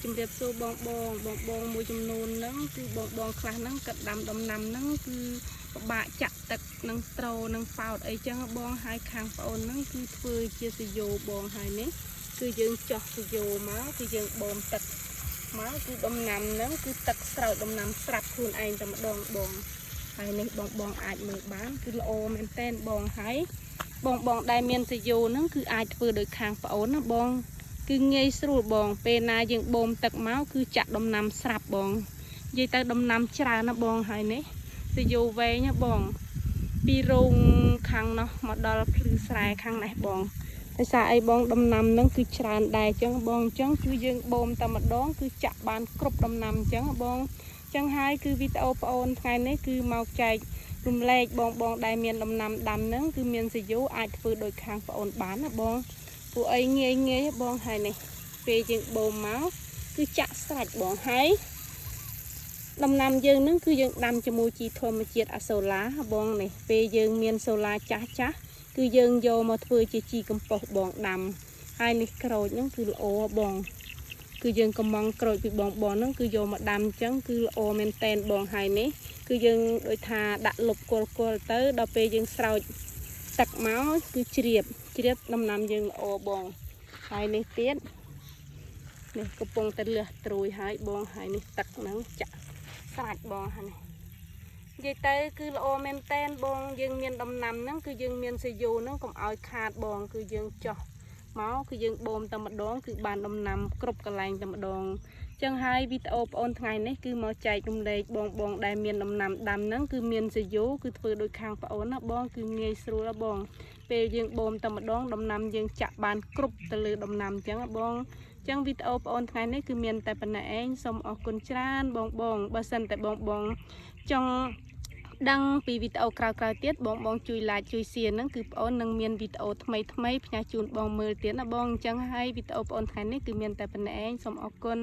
ជំរាបសួរបងមួយចំនួនហ្នឹងគឺបងខ្លះហ្នឹងក៏ដាំដំណាំហ្នឹងគឺពិបាកចាក់ទឹកនឹងត្រូនឹងប៉ោតអីចឹងបងហើយខាងប្អូនហ្នឹងគឺធ្វើជាសយោបងហើយនេះគឺយើងចោះសយោមកគឺយើងបូមទឹកមកគឺដំណាំហ្នឹងគឺទឹកស្រោចដំណាំស្រាប់ខ្លួនឯងតែម្ដងបងហើយនេះបងអាចមើលបានគឺល្អមែនតែនបងហើយបងដែលមានសយោហ្នឹងគឺអាចធ្វើដោយខាងប្អូនណាបងគឺងាយស្រួលបងពេលណាយើងបូមទឹកមកគឺចាក់ដំណាំស្រាប់បងនិយាយទៅដំណាំច្រើនណាបងហើយនេះសយោវែងណាបងពីរោងខាងនោះមកដល់ភ្លឺស្រែខាងនេះបងដោយសារអីបងដំណាំហ្នឹងគឺច្រើនដែរអញ្ចឹងបងអញ្ចឹងគឺយើងបូមតែម្ដងគឺចាក់បានគ្រប់ដំណាំអញ្ចឹងបងអញ្ចឹងហើយគឺវីដេអូប្អូនថ្ងៃនេះគឺមកចែករំលែកបងដែលមានដំណាំដាំហ្នឹងគឺមានសយោអាចធ្វើដោយខាងប្អូនបានណាបងពួកអីងាយបងហើយនេះពេលយើងបូមមកគឺចាក់ស្រេចបងហើយដំណាំយើងនឹងគឺយើងដាំជាមួយជីធម្មជាតិអាសូឡាបងនេះពេលយើងមានសូឡាចាស់គឺយើងយកមកធ្វើជាជីកំប៉ុស្តបងដាំហើយនេះក្រូចហ្នឹងគឺល្អបងគឺយើងកំងក្រូចពីបងហ្នឹងគឺយកមកដាំអញ្ចឹងគឺល្អមែនតែនបងហើយនេះគឺយើងដូចថាដាក់លុបគល់ទៅដល់ពេលយើងស្រោចទឹកមកគឺជ្រាបដំណាំយើងល្អបងហើយនេះទៀតនេះកំពុងតែលះត្រួយហើយបងហើយនេះទឹកហ្នឹងចាក់ស្រាច់បងហើយនេះនិយាយទៅគឺល្អមែនតែនបងយើងមានដំណាំហ្នឹងគឺយើងមានសយោហ្នឹងកុំឲ្យខាតបងគឺយើងចោះមកគឺយើងបូមតែម្ដងគឺបានដំណាំគ្រប់កន្លែងតែម្ដងចឹងហើយវីដេអូបងអូនថ្ងៃនេះគឺមកចែករំលែកបងដែលមានដំណាំដាំហ្នឹងគឺមានសយោគឺធ្វើដោយខាងបងអូនណាបងគឺងាយស្រួលបងពេលយើងបូមតែម្ដងដំណាំយើងចាក់បានគ្រប់ទៅលើដំណាំចឹងបងចឹងវីដេអូបងអូនថ្ងៃនេះគឺមានតែប៉ុណ្ណេះឯងសូមអរគុណច្រើនបងបើសិនតែបងចង់ដឹងពីវីដេអូក្រោយៗទៀតបងជួយ like ជួយ share ហ្នឹងគឺបងអូននឹងមានវីដេអូថ្មីផ្ញើជូនបងមើលទៀតណាបងអញ្ចឹងហើយវីដេអូបងអូនថ្ងៃនេះគឺមានតែប៉ុណ្ណេះឯងសូមអរគុណ